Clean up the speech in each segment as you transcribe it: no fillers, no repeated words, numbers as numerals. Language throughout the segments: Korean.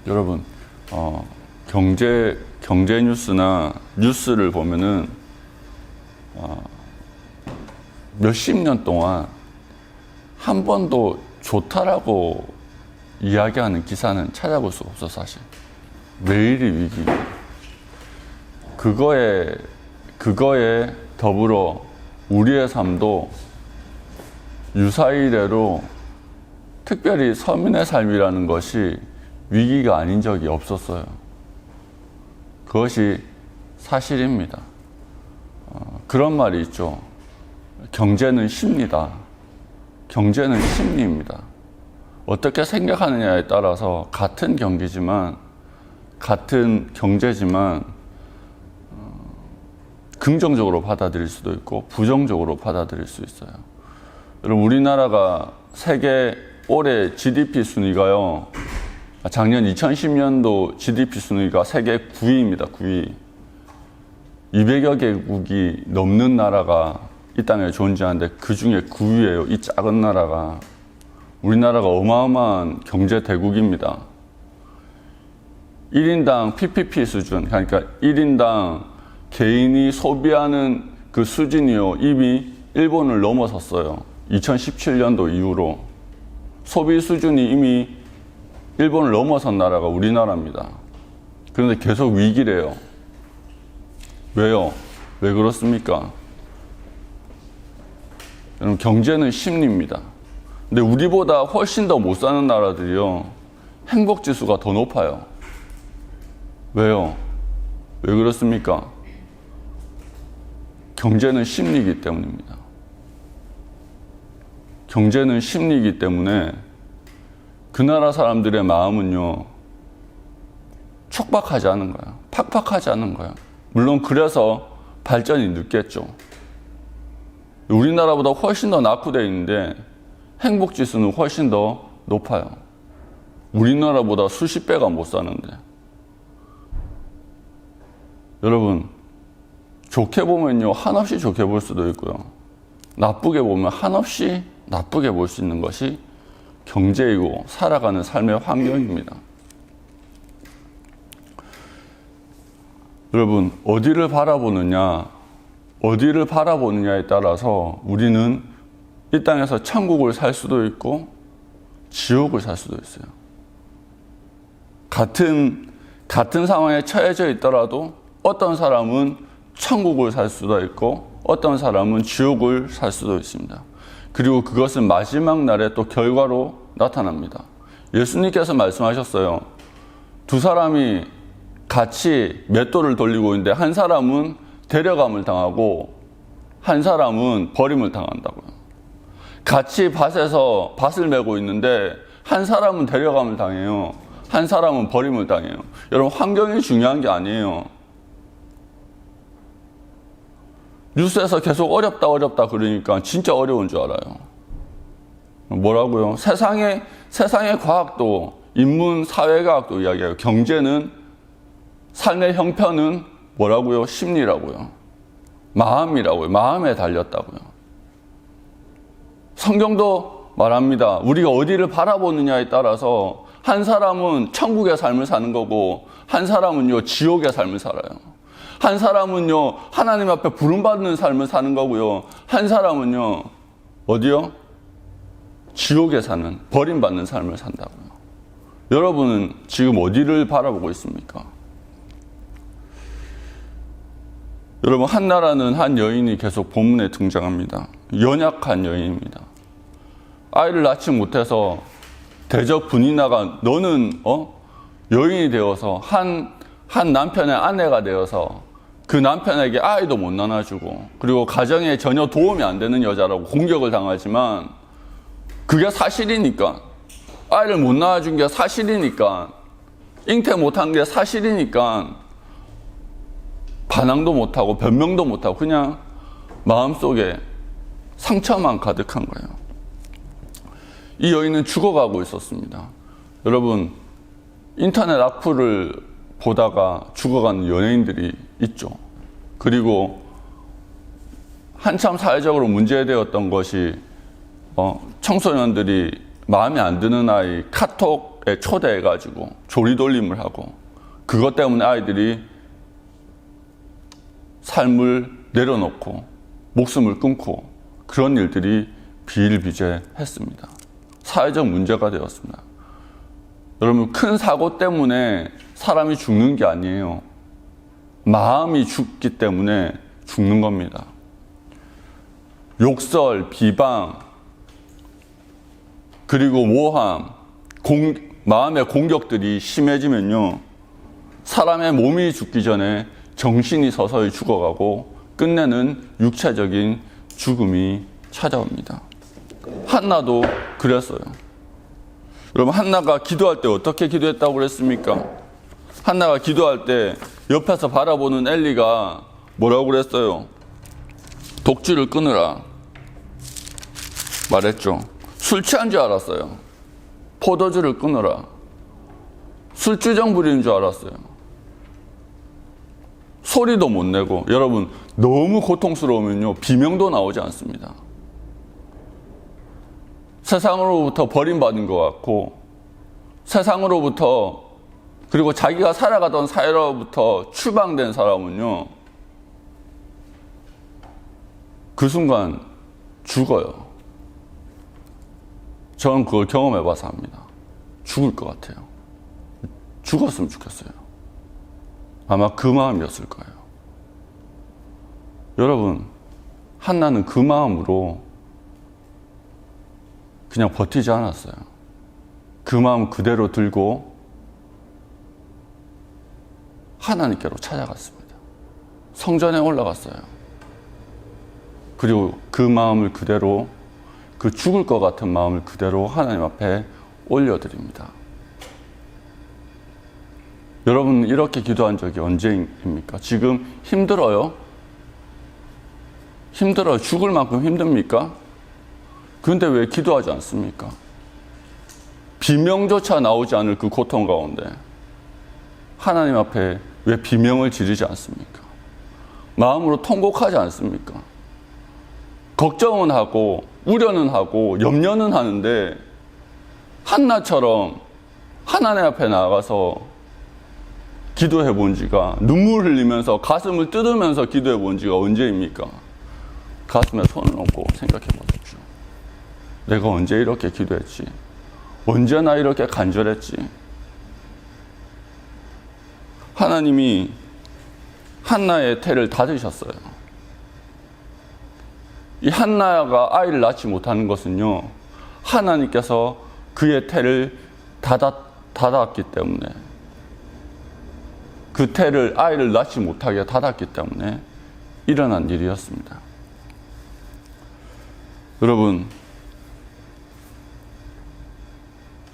여러분, 경제 뉴스나 뉴스를 보면은 몇십 년 동안 한 번도 좋다라고 이야기하는 기사는 찾아볼 수가 없어. 사실 매일이 위기. 그거에 더불어 우리의 삶도 유사이래로 특별히 서민의 삶이라는 것이 위기가 아닌 적이 없었어요. 그것이 사실입니다. 그런 말이 있죠. 경제는 심리다. 경제는 심리입니다. 어떻게 생각하느냐에 따라서 같은 경기지만, 같은 경제지만 긍정적으로 받아들일 수도 있고 부정적으로 받아들일 수 있어요. 여러분, 우리나라가 세계 올해 GDP 순위가요, 작년 2010년도 GDP 순위가 세계 9위입니다. 9위. 200여 개국이 넘는 나라가 이 땅에 존재하는데 그 중에 9위예요. 이 작은 나라가. 우리나라가 어마어마한 경제 대국입니다. 1인당 PPP 수준, 그러니까 1인당 개인이 소비하는 그 수준이요, 이미 일본을 넘어섰어요. 2017년도 이후로 소비 수준이 이미 일본을 넘어선 나라가 우리나라입니다. 그런데 계속 위기래요. 왜요? 왜 그렇습니까? 여러분, 경제는 심리입니다. 근데 우리보다 훨씬 더 못 사는 나라들이요, 행복지수가 더 높아요. 왜요? 왜 그렇습니까? 경제는 심리이기 때문입니다. 경제는 심리이기 때문에 그 나라 사람들의 마음은요, 촉박하지 않은 거예요. 팍팍하지 않은 거예요. 물론 그래서 발전이 늦겠죠. 우리나라보다 훨씬 더 낙후되어 있는데 행복지수는 훨씬 더 높아요. 우리나라보다 수십 배가 못 사는데. 여러분, 좋게 보면요, 한없이 좋게 볼 수도 있고요, 나쁘게 보면 한없이 나쁘게 볼 수 있는 것이 경제이고 살아가는 삶의 환경입니다. 여러분, 어디를 바라보느냐에 따라서 우리는 이 땅에서 천국을 살 수도 있고 지옥을 살 수도 있어요. 같은 상황에 처해져 있더라도 어떤 사람은 천국을 살 수도 있고 어떤 사람은 지옥을 살 수도 있습니다. 그리고 그것은 마지막 날에 또 결과로 나타납니다. 예수님께서 말씀하셨어요. 두 사람이 같이 맷돌을 돌리고 있는데 한 사람은 데려감을 당하고 한 사람은 버림을 당한다고요. 같이 밭을 메고 있는데 한 사람은 데려감을 당해요. 한 사람은 버림을 당해요. 여러분, 환경이 중요한 게 아니에요. 뉴스에서 계속 어렵다 그러니까 진짜 어려운 줄 알아요. 뭐라고요? 세상의 과학도, 인문 사회과학도 이야기해요. 경제는, 삶의 형편은 뭐라고요? 심리라고요. 마음이라고요. 마음에 달렸다고요. 성경도 말합니다. 우리가 어디를 바라보느냐에 따라서 한 사람은 천국의 삶을 사는 거고 한 사람은요, 지옥의 삶을 살아요. 한 사람은요, 하나님 앞에 부름받는 삶을 사는 거고요, 한 사람은요, 어디요? 지옥에 사는, 버림받는 삶을 산다고요. 여러분은 지금 어디를 바라보고 있습니까? 여러분, 한나라는 한 여인이 계속 본문에 등장합니다. 연약한 여인입니다. 아이를 낳지 못해서 대적 분이나가 너는 여인이 되어서 한 남편의 아내가 되어서 그 남편에게 아이도 못 나눠주고 그리고 가정에 전혀 도움이 안 되는 여자라고 공격을 당하지만 그게 사실이니까, 아이를 못 낳아준 게 사실이니까, 잉태 못한 게 사실이니까 반항도 못하고 변명도 못하고 그냥 마음속에 상처만 가득한 거예요. 이 여인은 죽어가고 있었습니다. 여러분, 인터넷 악플을 보다가 죽어가는 연예인들이 있죠. 그리고 한참 사회적으로 문제되었던 것이 청소년들이 마음에 안 드는 아이 카톡 초대에 초대해가지고 조리돌림을 하고, 그것 때문에 아이들이 삶을 내려놓고 목숨을 끊고 그런 일들이 비일비재했습니다. 사회적 문제가 되었습니다. 여러분, 큰 사고 때문에 사람이 죽는 게 아니에요. 마음이 죽기 때문에 죽는 겁니다. 욕설, 비방, 그리고 모함, 마음의 공격들이 심해지면요, 사람의 몸이 죽기 전에 정신이 서서히 죽어가고 끝내는 육체적인 죽음이 찾아옵니다. 한나도 그랬어요. 여러분, 한나가 기도할 때 어떻게 기도했다고 그랬습니까? 한나가 기도할 때 옆에서 바라보는 엘리가 뭐라고 그랬어요? 독주를 끊으라 말했죠. 술 취한 줄 알았어요. 포도주를 끊으라. 술주정 부리는 줄 알았어요. 소리도 못 내고, 여러분, 너무 고통스러우면요, 비명도 나오지 않습니다. 세상으로부터 버림받은 것 같고, 세상으로부터, 그리고 자기가 살아가던 사회로부터 추방된 사람은요, 그 순간 죽어요. 저는 그걸 경험해봐서 합니다. 죽을 것 같아요. 죽었으면 좋겠어요. 아마 그 마음이었을 거예요. 여러분, 한나는 그 마음으로 그냥 버티지 않았어요. 그 마음 그대로 들고 하나님께로 찾아갔습니다. 성전에 올라갔어요. 그리고 그 마음을 그대로, 그 죽을 것 같은 마음을 그대로 하나님 앞에 올려드립니다. 여러분, 이렇게 기도한 적이 언제입니까? 지금 힘들어요? 힘들어요. 죽을 만큼 힘듭니까? 그런데 왜 기도하지 않습니까? 비명조차 나오지 않을 그 고통 가운데 하나님 앞에 왜 비명을 지르지 않습니까? 마음으로 통곡하지 않습니까? 걱정은 하고 우려는 하고 염려는 하는데 한나처럼 하나님 앞에 나아가서 기도해 본 지가, 눈물 흘리면서 가슴을 뜯으면서 기도해 본 지가 언제입니까? 가슴에 손을 얹고 생각해 보십시오. 내가 언제 이렇게 기도했지? 언제나 이렇게 간절했지? 하나님이 한나의 태를 닫으셨어요. 이 한나가 아이를 낳지 못하는 것은요, 하나님께서 그의 태를 닫았기 때문에, 그 태를, 아이를 낳지 못하게 닫았기 때문에 일어난 일이었습니다. 여러분,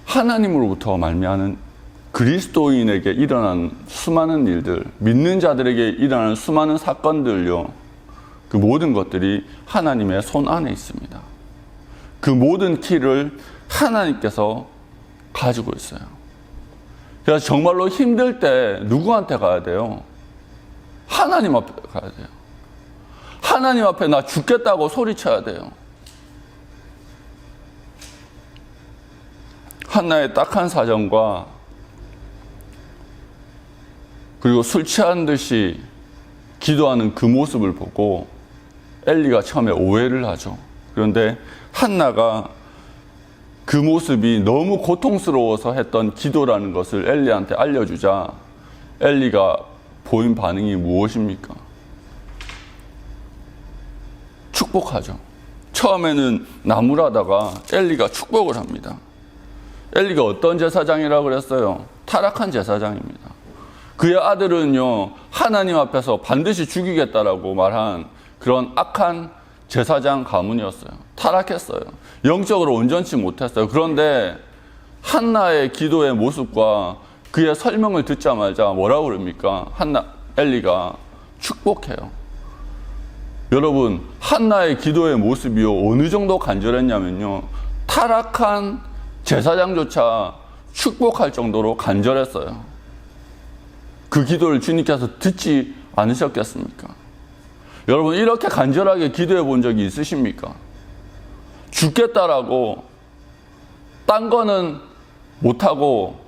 하나님으로부터 말미암은 그리스도인에게 일어난 수많은 일들, 믿는 자들에게 일어나는 수많은 사건들요, 그 모든 것들이 하나님의 손 안에 있습니다. 그 모든 키를 하나님께서 가지고 있어요. 그래서 정말로 힘들 때 누구한테 가야 돼요? 하나님 앞에 가야 돼요. 하나님 앞에 나 죽겠다고 소리쳐야 돼요. 한나의 딱한 사정과 그리고 술 취한 듯이 기도하는 그 모습을 보고 엘리가 처음에 오해를 하죠. 그런데 한나가 그 모습이 너무 고통스러워서 했던 기도라는 것을 엘리한테 알려주자 엘리가 보인 반응이 무엇입니까? 축복하죠. 처음에는 나무라다가 엘리가 축복을 합니다. 엘리가 어떤 제사장이라고 그랬어요? 타락한 제사장입니다. 그의 아들은요, 하나님 앞에서 반드시 죽이겠다라고 말한 그런 악한 제사장 가문이었어요. 타락했어요. 영적으로 온전치 못했어요. 그런데 한나의 기도의 모습과 그의 설명을 듣자마자 뭐라고 그럽니까? 엘리가 축복해요. 여러분, 한나의 기도의 모습이요, 어느 정도 간절했냐면요, 타락한 제사장조차 축복할 정도로 간절했어요. 그 기도를 주님께서 듣지 않으셨겠습니까? 여러분, 이렇게 간절하게 기도해 본 적이 있으십니까? 죽겠다라고, 딴 거는 못하고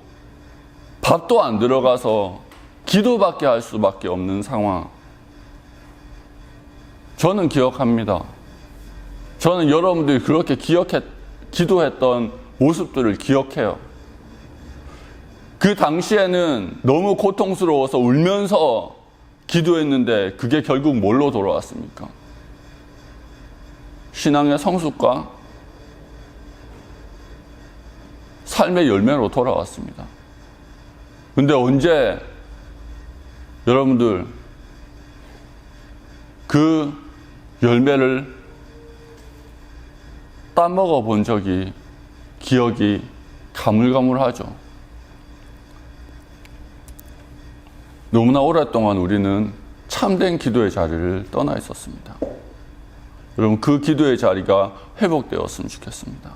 밥도 안 들어가서 기도밖에 할 수밖에 없는 상황. 저는 기억합니다. 저는 여러분들이 그렇게 기도했던 모습들을 기억해요. 그 당시에는 너무 고통스러워서 울면서 기도했는데 그게 결국 뭘로 돌아왔습니까? 신앙의 성숙과 삶의 열매로 돌아왔습니다. 근데 언제 여러분들 그 열매를 따먹어 본 적이 기억이 가물가물하죠. 너무나 오랫동안 우리는 참된 기도의 자리를 떠나 있었습니다. 여러분, 그 기도의 자리가 회복되었으면 좋겠습니다.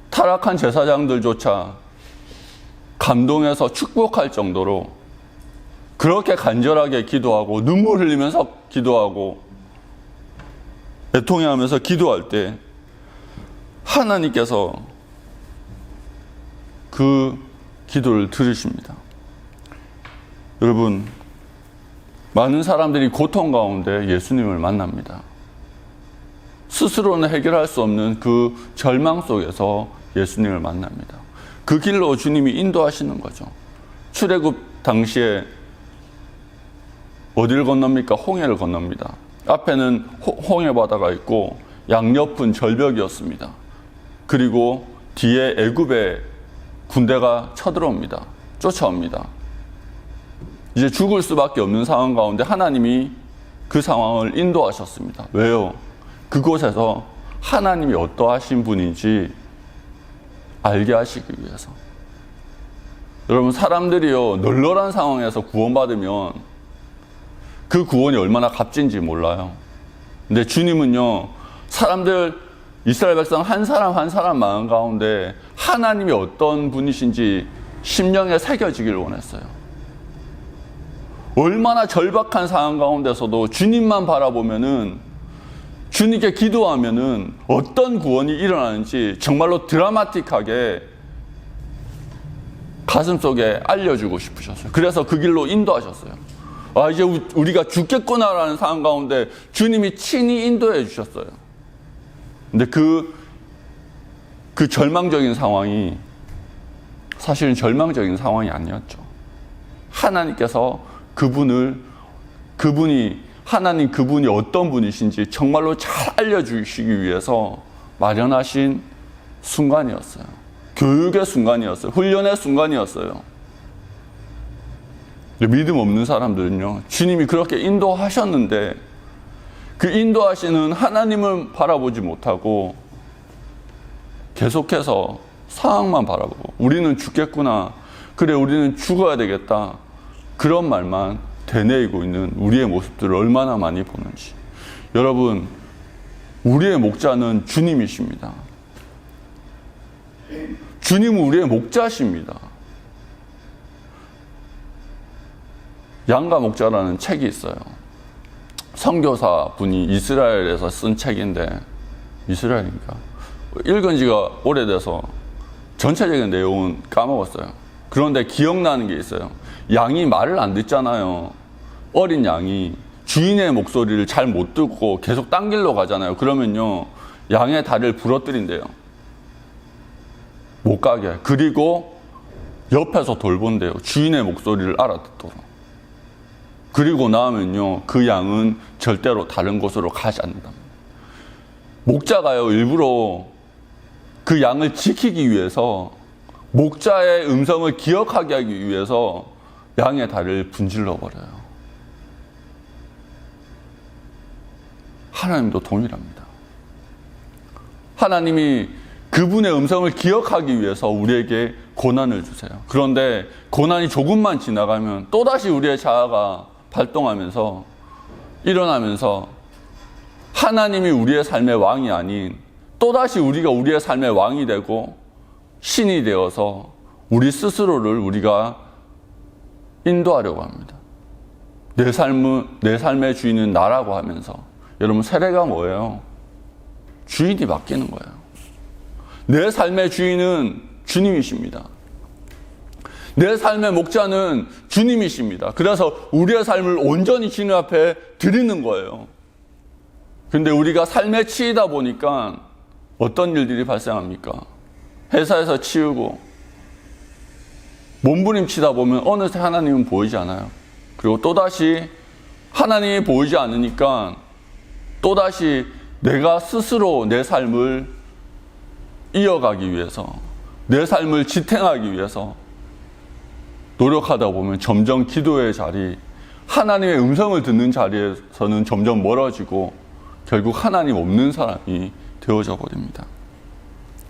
타락한 제사장들조차 감동해서 축복할 정도로 그렇게 간절하게 기도하고 눈물 흘리면서 기도하고 애통해하면서 기도할 때 하나님께서 그 기도를 들으십니다. 여러분, 많은 사람들이 고통 가운데 예수님을 만납니다. 스스로는 해결할 수 없는 그 절망 속에서 예수님을 만납니다. 그 길로 주님이 인도하시는 거죠. 출애굽 당시에 어디를 건넙니까? 홍해를 건넙니다. 앞에는 홍해 바다가 있고 양옆은 절벽이었습니다. 그리고 뒤에 애굽의 군대가 쳐들어옵니다. 쫓아옵니다. 이제 죽을 수밖에 없는 상황 가운데 하나님이 그 상황을 인도하셨습니다. 왜요? 그곳에서 하나님이 어떠하신 분인지 알게 하시기 위해서. 여러분, 사람들이요, 널널한 상황에서 구원받으면 그 구원이 얼마나 값진지 몰라요. 근데 주님은요, 사람들, 이스라엘 백성 한 사람 한 사람 마음 가운데 하나님이 어떤 분이신지 심령에 새겨지길 원했어요. 얼마나 절박한 상황 가운데서도 주님만 바라보면은, 주님께 기도하면은 어떤 구원이 일어나는지 정말로 드라마틱하게 가슴속에 알려주고 싶으셨어요. 그래서 그 길로 인도하셨어요. 아, 이제 우리가 죽겠구나라는 상황 가운데 주님이 친히 인도해 주셨어요. 근데 그 절망적인 상황이 사실은 절망적인 상황이 아니었죠. 하나님께서 하나님 그분이 어떤 분이신지 정말로 잘 알려주시기 위해서 마련하신 순간이었어요. 교육의 순간이었어요. 훈련의 순간이었어요. 믿음 없는 사람들은요, 주님이 그렇게 인도하셨는데 그 인도하시는 하나님을 바라보지 못하고 계속해서 상황만 바라보고 우리는 죽겠구나, 그래 우리는 죽어야 되겠다, 그런 말만 되뇌이고 있는 우리의 모습들을 얼마나 많이 보는지. 여러분, 우리의 목자는 주님이십니다. 주님은 우리의 목자십니다. 양가 목자라는 책이 있어요. 선교사 분이 이스라엘에서 쓴 책인데, 이스라엘인가? 읽은 지가 오래돼서 전체적인 내용은 까먹었어요. 그런데 기억나는 게 있어요. 양이 말을 안 듣잖아요. 어린 양이 주인의 목소리를 잘 못 듣고 계속 딴 길로 가잖아요. 그러면요, 양의 다리를 부러뜨린대요. 못 가게. 그리고 옆에서 돌본대요. 주인의 목소리를 알아듣도록. 그리고 나면요, 그 양은 절대로 다른 곳으로 가지 않는다. 목자가요, 일부러 그 양을 지키기 위해서, 목자의 음성을 기억하게 하기 위해서 양의 다리를 분질러 버려요. 하나님도 동일합니다. 하나님이 그분의 음성을 기억하기 위해서 우리에게 고난을 주세요. 그런데 고난이 조금만 지나가면 또다시 우리의 자아가 발동하면서 일어나면서 하나님이 우리의 삶의 왕이 아닌 또다시 우리가 우리의 삶의 왕이 되고 신이 되어서 우리 스스로를 우리가 인도하려고 합니다. 내 삶의 주인은 나라고 하면서. 여러분, 세례가 뭐예요? 주인이 바뀌는 거예요. 내 삶의 주인은 주님이십니다. 내 삶의 목자는 주님이십니다. 그래서 우리의 삶을 온전히 주님 앞에 드리는 거예요. 근데 우리가 삶에 치이다 보니까 어떤 일들이 발생합니까? 회사에서 치우고 몸부림치다 보면 어느새 하나님은 보이지 않아요. 그리고 또다시 하나님이 보이지 않으니까 또다시 내가 스스로 내 삶을 이어가기 위해서, 내 삶을 지탱하기 위해서 노력하다 보면 점점 기도의 자리, 하나님의 음성을 듣는 자리에서는 점점 멀어지고 결국 하나님 없는 사람이 되어져 버립니다.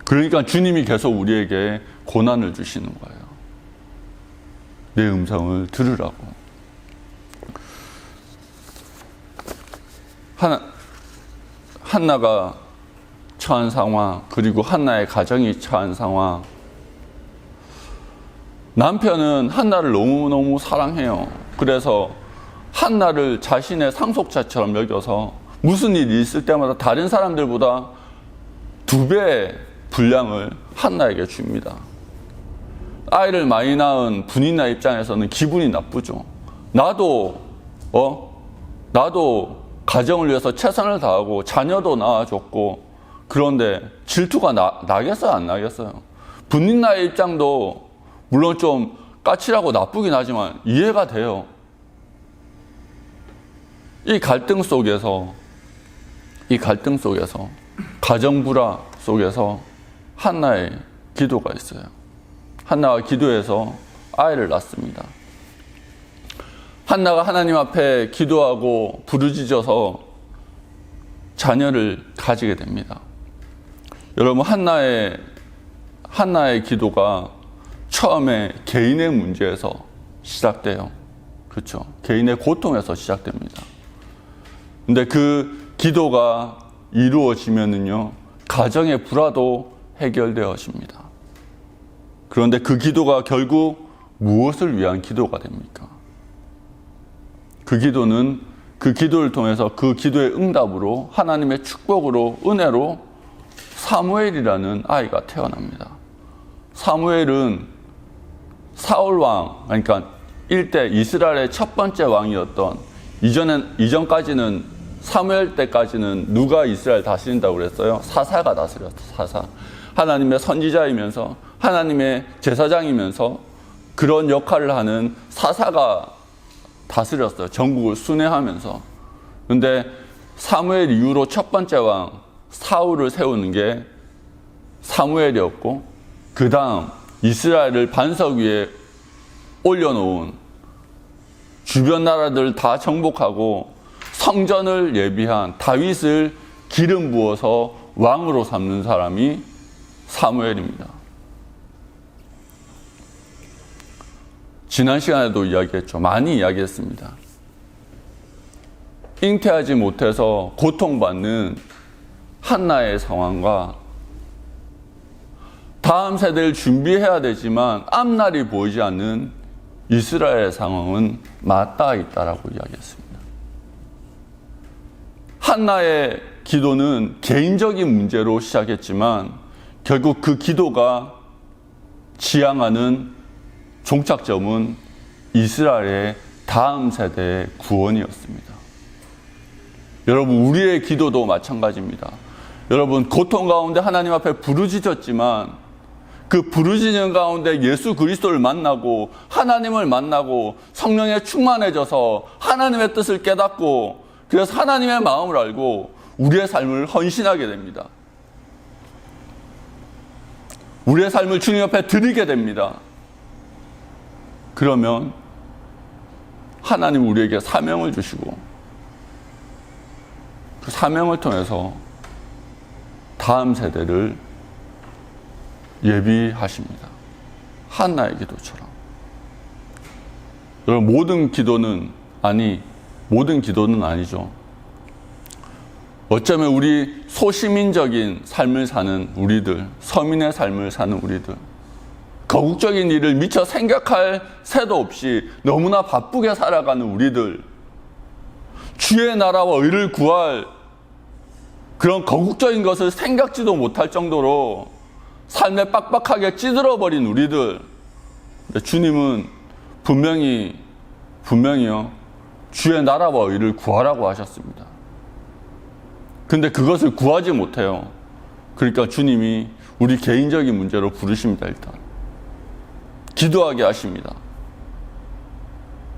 그러니까 주님이 계속 우리에게 고난을 주시는 거예요. 내 음성을 들으라고. 한나가 처한 상황, 그리고 한나의 가정이 처한 상황. 남편은 한나를 너무너무 사랑해요. 그래서 한나를 자신의 상속자처럼 여겨서 무슨 일이 있을 때마다 다른 사람들보다 2배의 분량을 한나에게 줍니다. 아이를 많이 낳은 분이나 입장에서는 기분이 나쁘죠. 나도 가정을 위해서 최선을 다하고 자녀도 낳아줬고, 그런데 질투가 나겠어요, 안 나겠어요? 분이나의 입장도 물론 좀 까칠하고 나쁘긴 하지만 이해가 돼요. 이 갈등 속에서 가정 불화 속에서 한나의 기도가 있어요. 한나가 기도해서 아이를 낳습니다. 한나가 하나님 앞에 기도하고 부르짖어서 자녀를 가지게 됩니다. 여러분, 한나의 기도가 처음에 개인의 문제에서 시작돼요. 그렇죠? 개인의 고통에서 시작됩니다. 근데 그 기도가 이루어지면은요, 가정의 불화도 해결되어집니다. 그런데 그 기도가 결국 무엇을 위한 기도가 됩니까? 그 기도는 그 기도를 통해서 그 기도의 응답으로 하나님의 축복으로 은혜로 사무엘이라는 아이가 태어납니다. 사무엘은 사울 왕, 그러니까 일대 이스라엘의 첫 번째 왕이었던, 이전까지는 사무엘 때까지는 누가 이스라엘 다스린다고 그랬어요? 사사가 다스렸어요. 사사. 하나님의 선지자이면서 하나님의 제사장이면서 그런 역할을 하는 사사가 다스렸어요. 전국을 순회하면서. 그런데 사무엘 이후로 첫 번째 왕 사울을 세우는 게 사무엘이었고, 그 다음 이스라엘을 반석 위에 올려놓은, 주변 나라들 다 정복하고 성전을 예비한 다윗을 기름 부어서 왕으로 삼는 사람이 사무엘입니다. 지난 시간에도 이야기했죠. 많이 이야기했습니다. 잉태하지 못해서 고통받는 한나의 상황과 다음 세대를 준비해야 되지만 앞날이 보이지 않는 이스라엘의 상황은 맞닿아 있다라고 이야기했습니다. 한나의 기도는 개인적인 문제로 시작했지만 결국 그 기도가 지향하는 종착점은 이스라엘의 다음 세대의 구원이었습니다. 여러분, 우리의 기도도 마찬가지입니다. 여러분, 고통 가운데 하나님 앞에 부르짖었지만 그 부르짖는 가운데 예수 그리스도를 만나고 하나님을 만나고 성령에 충만해져서 하나님의 뜻을 깨닫고, 그래서 하나님의 마음을 알고 우리의 삶을 헌신하게 됩니다. 우리의 삶을 주님 앞에 드리게 됩니다. 그러면 하나님 우리에게 사명을 주시고 그 사명을 통해서 다음 세대를 예비하십니다. 한나의 기도처럼. 여러분, 모든 기도는 아니죠. 어쩌면 우리 소시민적인 삶을 사는 우리들, 서민의 삶을 사는 우리들, 거국적인 일을 미처 생각할 새도 없이 너무나 바쁘게 살아가는 우리들, 주의 나라와 의를 구할 그런 거국적인 것을 생각지도 못할 정도로 삶에 빡빡하게 찌들어버린 우리들, 주님은 분명히요, 주의 나라와 의를 구하라고 하셨습니다. 근데 그것을 구하지 못해요. 그러니까 주님이 우리 개인적인 문제로 부르십니다. 일단 기도하게 하십니다.